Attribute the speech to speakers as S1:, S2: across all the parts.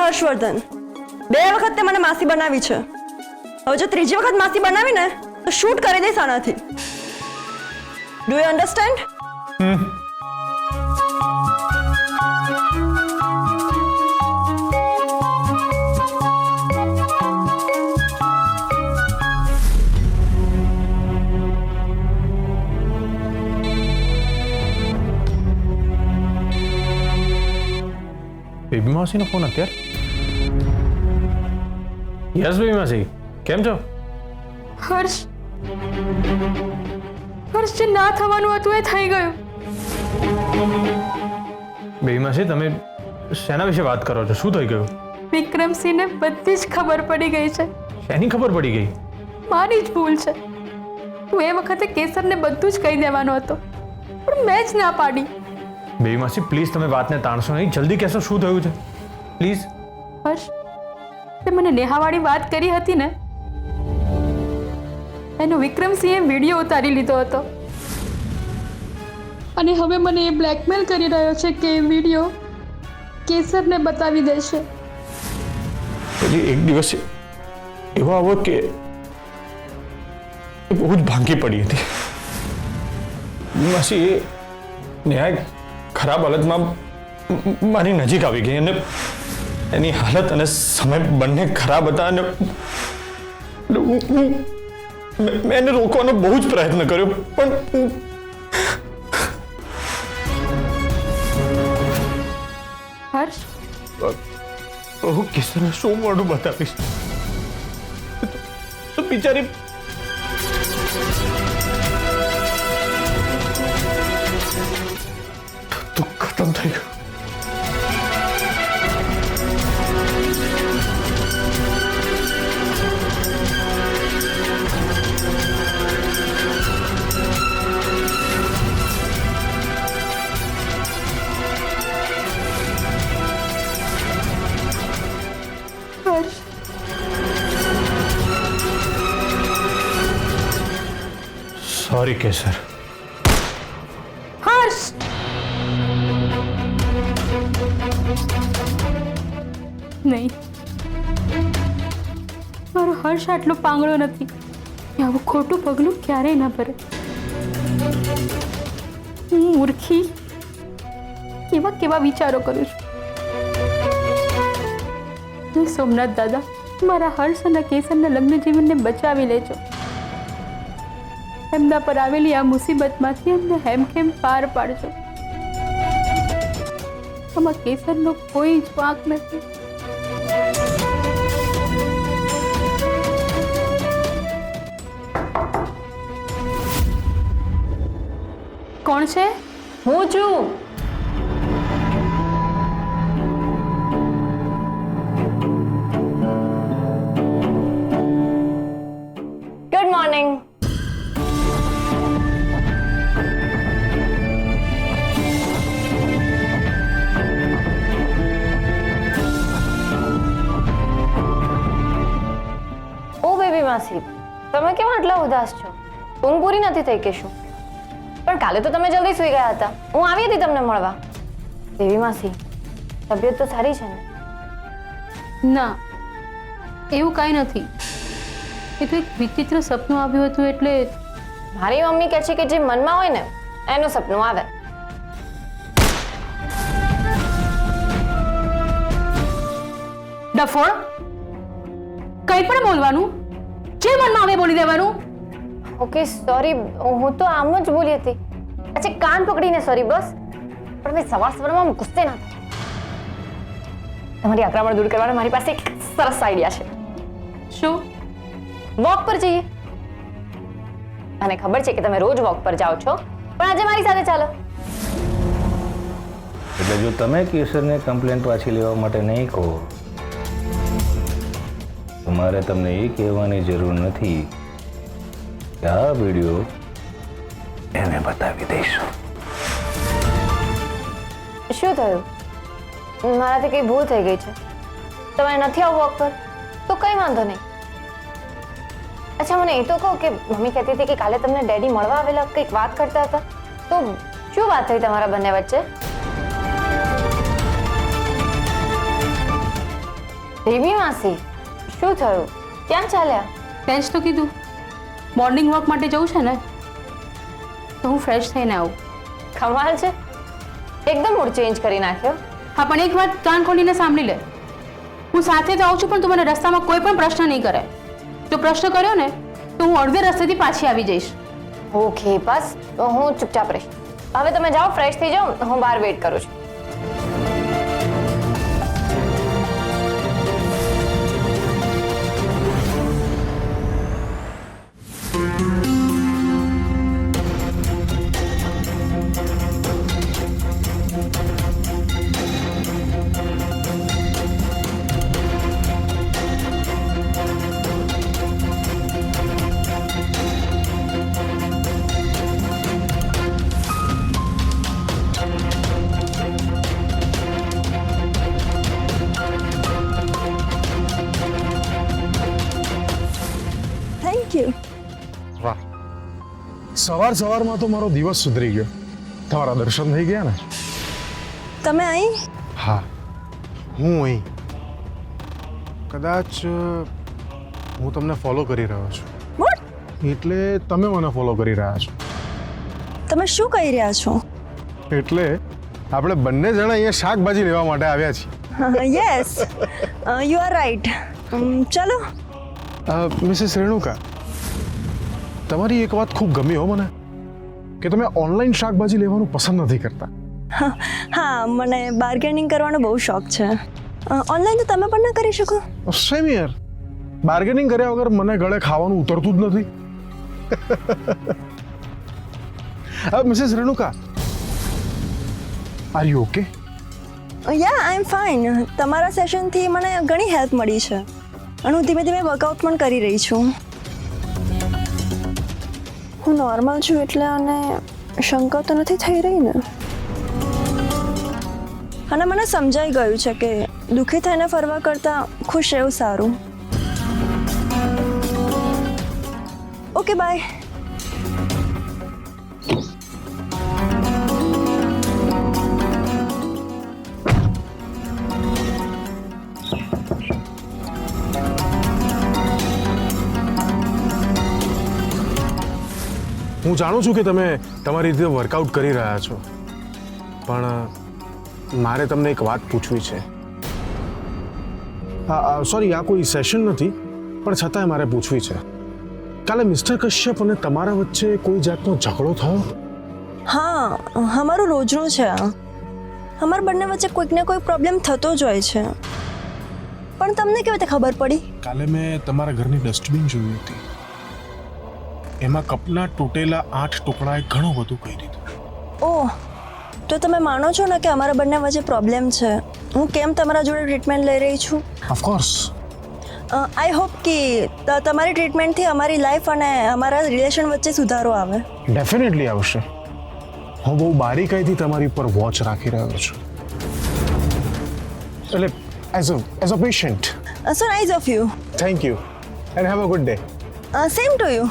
S1: હર્ષવર્ધન, 2 વખત તે મને માસી બનાવી છે. હવે જો ત્રીજી વખત માસી બનાવી ને તો શૂટ કરી દઈશ આનાથી. Do you understand?
S2: બેબી માસીનો ફોન અત્યારે? યસ બેબી માસી, કેમ છો?
S3: હર્ષ જે ના થવાનું હતું એ થઈ ગયું.
S2: બેબી માસી, તમે શેના વિશે વાત કરો છો? શું થઈ ગયું?
S3: વિક્રમસિંહને બધી જ ખબર પડી ગઈ છે.
S2: શેની ખબર પડી ગઈ?
S3: મારી જ ભૂલ છે. તું એ વખતે કેસરને બધું જ કહી દેવાનો હતો, પણ મેં જ ના પાડી.
S2: બેબી માસી પ્લીઝ, તમે વાતને તાણશો નહીં. જલ્દી કહેશો શું થયું છે પ્લીઝ.
S3: હર્ષ, તે મને નેહાવાળી વાત કરી હતી ને, એનો વિક્રમસિંહે વિડીયો ઉતારી લીધો હતો અને હવે મને એ બ્લેકમેલ કરી રહ્યો છે કે એ વિડીયો કેસરને બતાવી દેશે.
S2: પછી એક દિવસ એવો આવો કે બહુ જ ભાંગી પડી હતી. માસી એ ન્યાય ખરાબ હાલતમાં મારી નજીક આવી ગઈ અને એની હાલત અને સમય બંને ખરાબ હતા અને મેં એને રોકવાનો બહુ જ પ્રયત્ન કર્યો, પણ
S3: હર્ષ,
S2: હું કિશોરને શું મોઢું બતાવીશ? તો બિચારી તું ખતમ થઈ ગયો.
S3: હર્ષ,
S2: સોરી કેસર.
S3: હર્ષ, નહીં, મારો હર્ષ આટલો પાંગળો નથી કે આવું ખોટું પગલું ક્યારેય ના ભરે. હું મૂર્ખી કેવા કેવા વિચારો કરું છું. સોમનાથ દાદા, મારા હર્ષ અને કેસરના લગ્ન જીવનને બચાવી લેજો. એમના પર આવેલી આ મુસીબતમાંથી એમને હેમખેમ પાર પાડજો. આમાં કેસરનો કોઈ જ વાંક નથી. કોણ છે?
S1: હું છું. Good morning. ઓ બેબી માસી, તમે કેમ આટલા ઉદાસ છો? ઊંઘ પૂરી નથી થઈ કે શું? પણ કાલે તો તમે જલ્દી સૂઈ ગયા હતા. હું આવી હતી તમને મળવા. બેબી માસી, તબિયત તો સારી છે ને?
S3: ના, એવું કાંઈ નથી. એ તો એક વિચિત્ર સપનું આવ્યું હતું એટલે.
S1: મારી મમ્મી કહે છે કે જે મનમાં હોય ને એનું સપનું આવે.
S3: ડફોળ, કંઈ પણ બોલવાનું, જે મનમાં આવે બોલી દેવાનું.
S1: ઓકે સોરી, હું તો આમ જ બોલી હતી. અચ્છા, કાન પકડીને સોરી બસ. પણ મેં સવારમાં ગુસ્સે ના થાય. તમારી આક્રમણ દૂર કરવાનો મારી પાસે એક સરસ આઈડિયા છે.
S3: શું?
S1: વોક પર જઈએ. મને ખબર છે કે તમે રોજ વોક પર જાઓ છો, પણ આજે મારી સાથે ચાલો.
S4: એટલે જો તમે કેસરને કમ્પ્લેન્ટ પાછી લેવા માટે નહીં કહો તો મારે તમને એ કહેવાની જરૂર નથી કે આ વિડીયો એને બતાવી દઈશું.
S1: શું થયું? મારાથી કઈ ભૂલ થઈ ગઈ છે? તમે નથી આવું વોક પર તો કઈ વાંધો નહીં. અચ્છા, મને એ તો કહો કે મમ્મી કહેતી હતી કે કાલે તમને ડેડી મળવા આવેલા, કંઈક વાત કરતા હતા, તો શું વાત થઈ તમારા બંને વચ્ચે? બેબી માસી શું થયું? ક્યાં ચાલ્યા?
S3: તે જ તો કીધું મોર્નિંગ વોક માટે જવું છે ને, તો હું ફ્રેશ થઈને આવું.
S1: કમાલ છે, એકદમ મૂડ ચેન્જ કરી નાખ્યો.
S3: હા, પણ એક વાત કાન ખોલીને સાંભળી લે. હું સાથે તો આવું છું, પણ તું મને રસ્તામાં કોઈ પણ પ્રશ્ન નહીં કરે. જો પ્રશ્ન કર્યો ને તો હું અડધે રસ્તેથી પાછી આવી જઈશ.
S1: ઓકે, બસ હું ચૂપચાપ રહીશ. હવે તમે જાઓ, ફ્રેશ થઈ જાઓ, હું બહાર વેઇટ કરું છું.
S5: Thank you.
S6: વાહ, સવારમાં તો મારો દિવસ સુધરી ગયો. તમારા દર્શન થઈ ગયા ને?
S5: તમે અહીં?
S6: હા, હું અહીં. કદાચ હું તમને ફોલો કરી રહ્યો છું.
S5: વોટ?
S6: એટલે તમે મને ફોલો કરી રહ્યા છો.
S5: તમે શું કહી રહ્યા છો?
S6: એટલે આપણે બંને જણા અહીંયા શાકભાજી લેવા માટે આવ્યા છીએ.
S5: Yes, you are right. ચલો.
S6: મિસિસ રેણુકા, તમારી એક વાત ખૂબ ગમી હો મને, કે તમે ઓનલાઈન શાકભાજી લેવાનું પસંદ નથી કરતા.
S5: હા, મને બાર્ગેનિંગ કરવાનો બહુ શોખ છે. ઓનલાઈન તો તમે પણ ના કરી શકો.
S6: સેમ યાર, બાર્ગેનિંગ કર્યા વગર મને ગળે ખાવાનું ઉતરતું જ નથી. Mrs Renuka, are you okay?
S5: Yeah, I am fine. તમારા સેશનથી મને ઘણી હેલ્પ મળી છે અને હું ધીમે ધીમે વર્કઆઉટ પણ કરી રહી છું. હું નોર્મલ છું એટલે અને શંકા તો નથી થઈ રહી ને? અને મને સમજાઈ ગયું છે કે દુઃખી થઈને ફરવા કરતાં ખુશ રહેવું સારું. Okay, bye.
S6: હું જાણું છું કે તમે તમારી રીતે વર્કઆઉટ કરી રહ્યા છો, પણ મારે તમને એક વાત પૂછવી છે. સોરી, આ કોઈ સેશન નથી, પણ છતાંય મારે પૂછવી છે. કાલે મિસ્ટર કશ્યપ અને તમારા વચ્ચે કોઈ જાતનો ઝઘડો થયો?
S5: હા, અમારું રોજનું છે. અમારા બંને વચ્ચે કોઈક ને કોઈ પ્રોબ્લેમ થતો જ હોય છે. પણ તમને કેવી રીતે ખબર પડી?
S6: કાલે મેં તમારા ઘરની ડસ્ટબિન જોઈ હતી. એમાં કપના તૂટેલા 8 ટુકડાએ ઘણું બધું કહી દીધું.
S5: ઓહ, તો તમે માનો છો ને કે અમારા બંને વચ્ચે પ્રોબ્લેમ છે? હું કેમ તમારા જોડે ટ્રીટમેન્ટ લઈ રહી છું?
S6: ઓફકોર્સ.
S5: આઈ હોપ કે તમારી ટ્રીટમેન્ટથી અમારી લાઈફ અને અમારા રિલેશન વચ્ચે સુધારો આવે.
S6: ડેફિનેટલી આવશે. હું બહુ બારીકાઈથી તમારી ઉપર વોચ રાખી રહ્યો છું. એટલે as a patient.
S5: So nice of you.
S6: Thank you and have a good day.
S5: Same to you.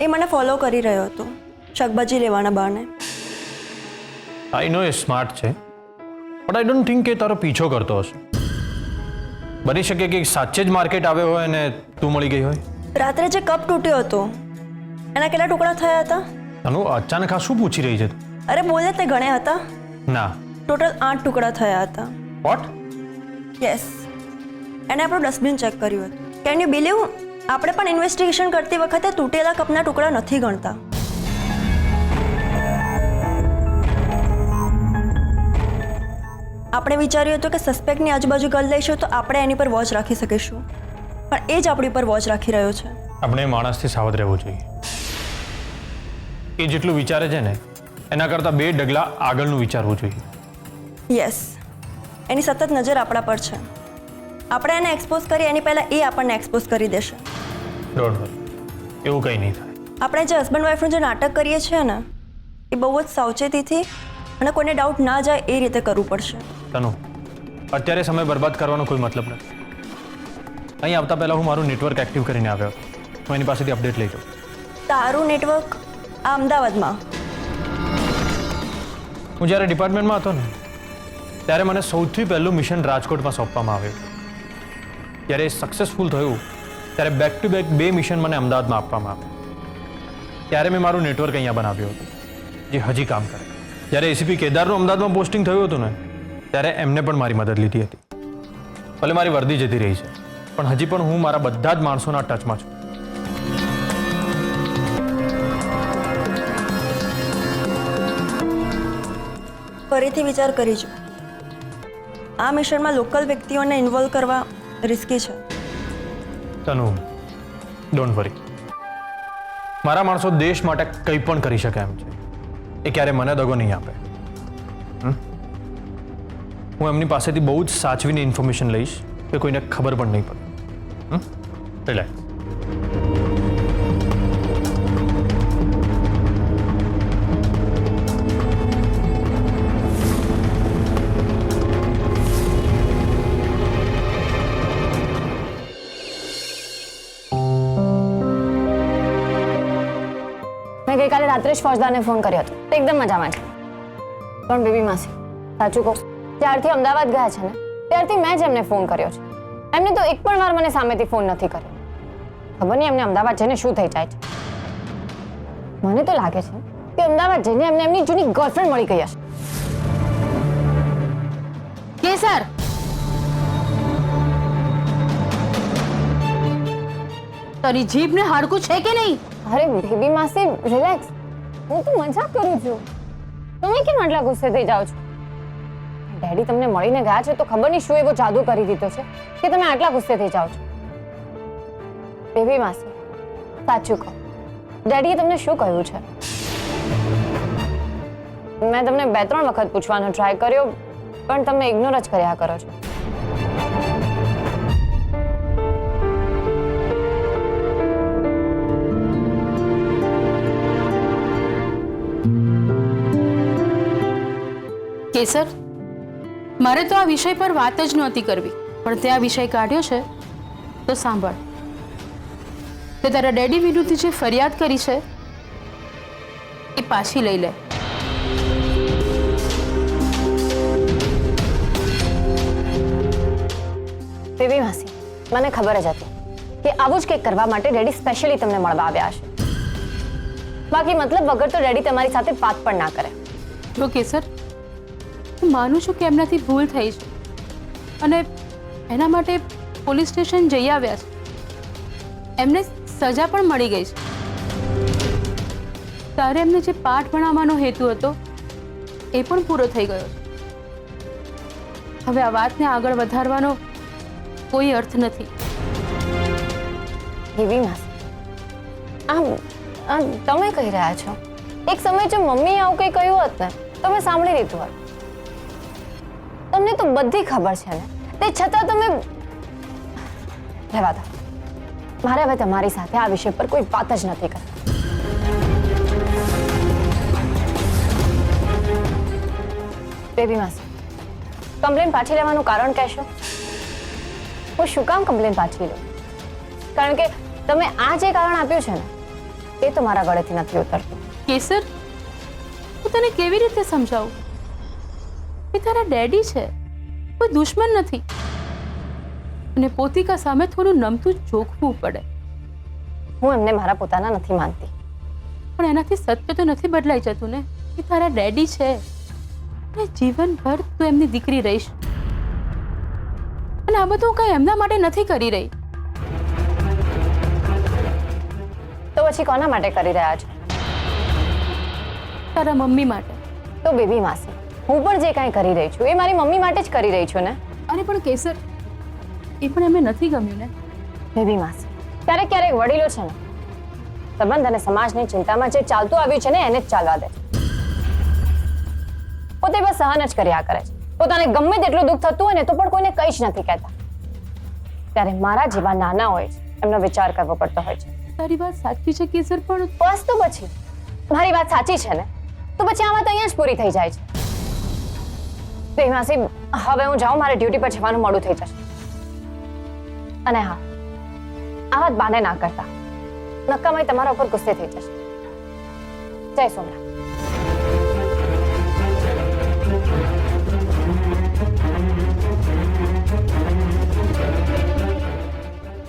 S5: એ મને ફોલો કરી રહ્યો હતો શાકભાજી લેવાના બહાને.
S2: આઈ નો એ સ્માર્ટ છે, બટ આઈ ડોન્ટ થિંક કે તારો પીછો કરતો હશે. બની શકે કે સાચે જ માર્કેટ આવ્યો હોય અને તું મળી ગઈ હોય.
S5: રાત્રે જે કપ તૂટ્યો હતો એના કેટલા ટુકડા થયા હતા?
S2: તનુ અચાનક આ શું પૂછી રહી છે?
S5: અરે બોલે તે ગણ્યા હતા.
S2: ના.
S5: ટોટલ 8 ટુકડા થયા હતા.
S2: વોટ?
S5: યસ. એને આપણું ડસ્ટબિન ચેક કર્યું હતું. Can you believe? આપણે પણ ઇન્વેસ્ટિગેશન કરતી વખતે તૂટેલા કપના ટુકડા નથી ગણતા. આપણે વિચાર્યું હતું કે સસ્પેક્ટની આજુબાજુ ગલ લઈશું તો આપણે એની પર વોચ રાખી શકીશું, પણ એ જ આપણી પર વોચ રાખી રહ્યો છે.
S2: આપણે માણસથી સાવધ રહેવું જોઈએ. એ જેટલું વિચારે છે ને એના કરતાં 2 ડગલા આગળનું વિચારવું જોઈએ.
S5: યસ, એની સતત નજર આપણા પર છે. આપણે એને એક્સપોઝ કરીએ એની પહેલાં એ આપણને એક્સપોઝ કરી દેશે.
S2: ડોન્ટ વરી, એવું કંઈ નહીં થાય.
S5: આપણે જે હસબન્ડ વાઈફનું જે નાટક કરીએ છીએ ને એ બહુ જ સાવચેતીથી અને કોઈને ડાઉટ ના જાય એ રીતે કરવું પડશે.
S2: તનુ, અત્યારે સમય બરબાદ કરવાનો કોઈ મતલબ નથી. અહીં આવતા પહેલાં હું મારું નેટવર્ક એક્ટિવ કરીને આવ્યો હતો. હું એની પાસેથી અપડેટ લઈ જાઉં.
S5: તારું નેટવર્ક આ અમદાવાદમાં?
S2: હું જ્યારે ડિપાર્ટમેન્ટમાં હતો ને ત્યારે મને સૌથી પહેલું મિશન રાજકોટમાં સોંપવામાં આવ્યું. જ્યારે એ સક્સેસફુલ થયું ત્યારે બેક ટુ બેક 2 મિશન મને અમદાવાદમાં આપવામાં આવ્યા. ત્યારે મેં મારું નેટવર્ક અહીંયા બનાવ્યું હતું જે હજી કામ કરે. જ્યારે એસીપી કેદારનું અમદાવાદમાં પોસ્ટિંગ થયું હતું ને ત્યારે એમને પણ મારી મદદ લીધી હતી. ભલે મારી વર્દી જતી રહી છે પણ હજી પણ હું મારા બધા જ માણસોના ટચમાં છું.
S5: ફરીથી વિચાર કરીજો. આ મિશનમાં લોકલ વ્યક્તિઓને ઇન્વોલ્વ કરવા રિસ્કી છે.
S2: તનુ, ડોન્ટ વરી. મારા માણસો દેશ માટે કંઈ પણ કરી શકે એમ છે. એ ક્યારે મને દગો નહીં આપે. હું એમની પાસેથી બહુ જ સાચવીને ઇન્ફોર્મેશન લઈશ કે કોઈને ખબર પણ નહીં પડે. રિલેક્સ.
S1: મેં ગઈકાલે રાત્રે જ ફોજદારને ફોન કર્યો હતો. તે એકદમ મજામાં છે. પણ બેબી માસી, સાચું કહું, જ્યારથી અમદાવાદ ગયા છે ને ત્યારથી મેં જ એમને ફોન કર્યો છે. એમને તો એક પણ વાર મને સામેથી ફોન નથી કર્યો. ખબર નહીં એમને અમદાવાદ જઈને શું થઈ જાય છે. મને તો લાગે છે કે અમદાવાદ જઈને એમને એમની જૂની ગર્લફ્રેન્ડ મળી ગઈ હશે.
S3: કેસર, તારી જીભને હાડકું છે કે નહીં?
S1: અરે બેબી માસી, રિલેક્સ. હું તો મજાક કરું છું. તમે કેમ આટલા ગુસ્સે થઈ જાઓ છો? ડેડી તમને મળીને ગયા છે તો ખબર નહીં શું એવો જાદુ કરી દીધો છે કે તમે આટલા ગુસ્સે થઈ જાઓ છો. બેબી માસી, સાચું કહો, ડેડીએ તમને શું કહ્યું છે? મેં તમને 2-3 વખત પૂછવાનો ટ્રાય કર્યો પણ તમે ઇગ્નોર જ કર્યા કરો છો.
S3: કેસર, મારે તો આ વિષય પર વાત જ નહોતી કરવી, પણ તે આ વિષય કાઢ્યો છે તો સાંભળ. તે તારા ડેડી વિરુદ્ધ જે ફરિયાદ કરી છે એ પાછી લઈ લે.
S1: બેબી માસી, મને ખબર જ હતી કે આવું જ કંઈક કરવા માટે ડેડી સ્પેશિયલી તમને મળવા આવ્યા હશે. બાકી મતલબ વગર તો ડેડી તમારી સાથે વાત પણ ના કરે.
S3: જો કેસર, હું માનું છું કે એમનાથી ભૂલ થઈ છે અને એના માટે પોલીસ સ્ટેશન જઈ આવ્યા છે. એમને સજા પણ મળી ગઈ છે. તારે એમને જે પાઠ ભણાવવાનો હેતુ હતો એ પણ પૂરો થઈ ગયો છે. હવે આ વાતને આગળ વધારવાનો કોઈ અર્થ નથી.
S1: બેબી માસી, આમ તમે કહી રહ્યા છો એક સમય જો મમ્મી આવું કંઈ કહ્યું હોત ને તો મેં સાંભળી લીધું હોત. તમને તો બધી ખબર છે ને, તે છતાં તમે રહેવા દો. મારે હવે તમારી સાથે આ વિષય પર કોઈ વાત જ નથી કરવી. બેબી માસી, કમ્પ્લેન પાછી લેવાનું કારણ કહેશો? હું શું કામ કમ્પ્લેન પાછી લઉં? કારણ કે તમે આ જે કારણ આપ્યું છે ને એ તો મારા ગળેથી નથી ઉતરતું.
S3: કેસર, હું તને કેવી રીતે સમજાવું? એ તારા ડેડી છે, કોઈ દુશ્મન નથી. અને પોતિકા સામે થોડું નમતું જોખવું પડે.
S1: હું એમને મારા પોતાના નથી માનતી.
S3: પણ એનાથી સત્ય તો નથી બદલાઈ જતું ને. એ તારા ડેડી છે અને જીવનભર તું એમની દીકરી રહીશ. અને આ બધું કઈ એમના માટે નથી કરી રહી.
S1: તો પછી કોના માટે કરી રહ્યા છો?
S3: તારા મમ્મી માટે.
S1: તો બેબી માસી, હું પણ જે કાંઈ કરી રહી છું એ મારી મમ્મી માટે જ કરી રહી છું ને.
S3: અરે પણ કેસર, એ પણ એમને નથી ગમ્યું ને.
S1: બેબી માસી, ક્યારેક ક્યારેક વડીલો છે ને સંબંધ અને સમાજની ચિંતામાં જે ચાલતું આવ્યું છે ને એને જ ચાલવા દે છે. પોતે બસ સહન જ કર્યા કરે છે. પોતાને ગમે તેટલું દુઃખ થતું હોય ને તો પણ કોઈને કંઈ જ નથી કહેતા. ત્યારે મારા જેવા નાના હોય છે એમનો વિચાર કરવો પડતો હોય છે.
S3: તારી વાત સાચી છે કેસર, પણ
S1: બસ તો પછી મારી વાત સાચી છે ને, તો પછી આ વાત અહીંયા જ પૂરી થઈ જાય છે. માસી, હવે હું જાઉં, મારે ડ્યુટી પર જવાનું મોડું થઈ જશે. અને હા, આ વાત બાને ના કરતા, નક્કામાં તમારા ઉપર ગુસ્સે થઈ જશે. જય સોમનાથ.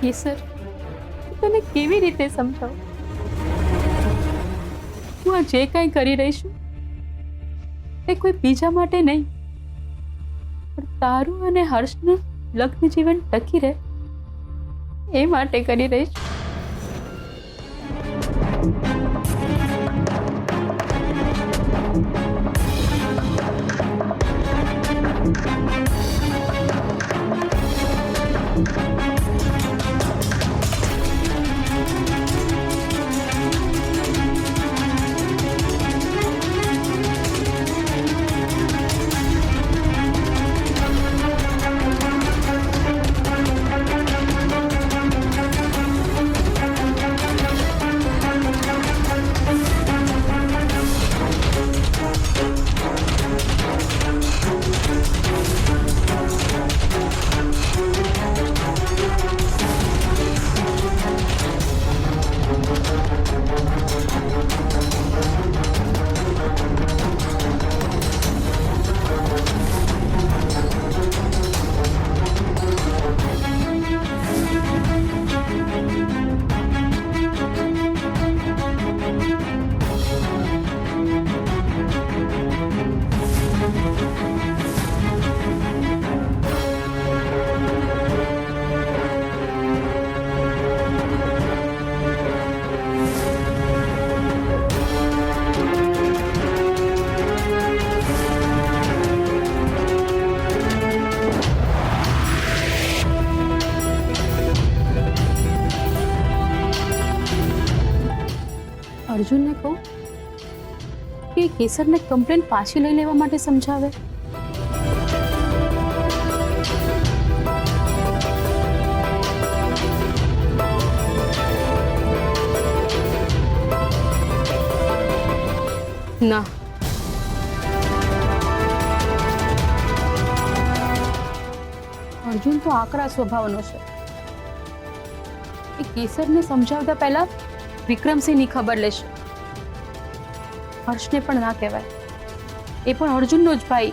S3: કેસર, તને કેવી રીતે સમજાવું? હું આ જે કાંઈ કરી રહી છું એ કોઈ બીજા માટે નહીં, પણ તારું અને હર્ષનું લગ્ન જીવન ટકી રહે એ માટે કરી રહી છું. અર્જુનને કહું કે કેસરને કમ્પ્લેન પાછી લઈ લેવા માટે સમજાવે. ના, અર્જુન તો આકરા સ્વભાવનો છે. એ કેસરને સમજાવતા પહેલા વિક્રમસિંહની ખબર લેશે. હર્ષને પણ ના કહેવાય, એ પણ અર્જુનનો જ ભાઈ.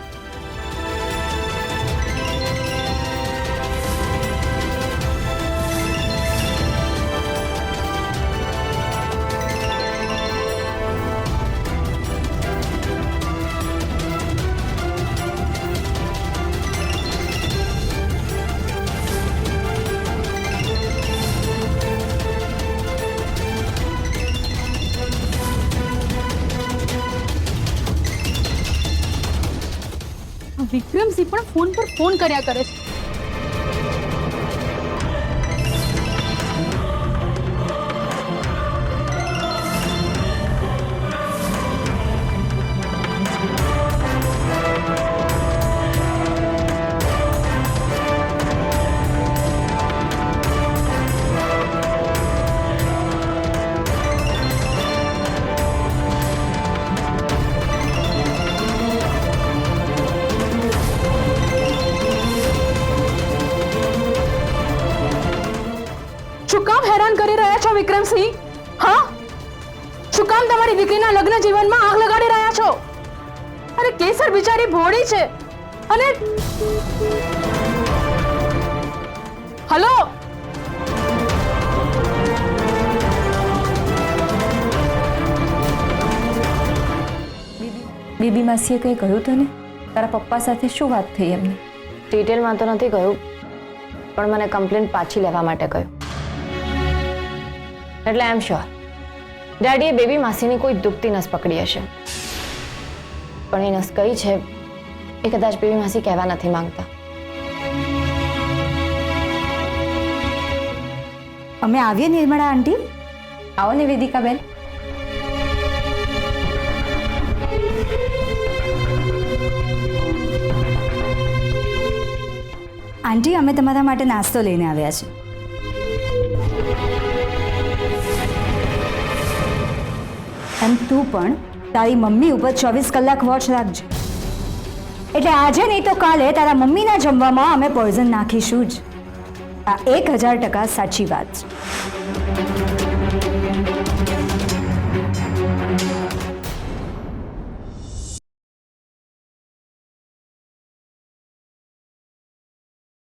S3: વિક્રમસિંહ પણ ફોન પર ફોન કર્યા કરે છે. વિક્રમસિંહ, હા, શું કામ તમારી દીકરીના લગ્ન જીવનમાં આગ લગાડી રહ્યા છો? અરે કેસર બિચારી ભોળી છે અને હલો,
S7: બેબી માસીએ કંઈ કહ્યું તને? તારા પપ્પા સાથે શું વાત થઈ એમને?
S1: ડિટેલમાં તો નથી કહ્યું, પણ મને કમ્પ્લેન્ટ પાછી લેવા માટે કહ્યું. એટલે આઈ એમ શ્યોર ડેડીએ બેબી માસીની કોઈ દુખતી નસ પકડી હશે. પણ એ નસ કઈ છે એ કદાચ બેબી માસી કહેવા નથી માંગતા.
S7: અમે આવીએ નિર્મળા આંટી. આવો ને વેદિકાબેન. આંટી, અમે તમારા માટે નાસ્તો લઈને આવ્યા છીએ. એમ તું પણ તારી મમ્મી ઉપર 24 કલાક વોચ રાખજે. એટલે આજે નહીં તો કાલે તારા મમ્મીના જમવામાં અમે પોઈઝન નાખીશું જ. આ 1000% સાચી વાત છે.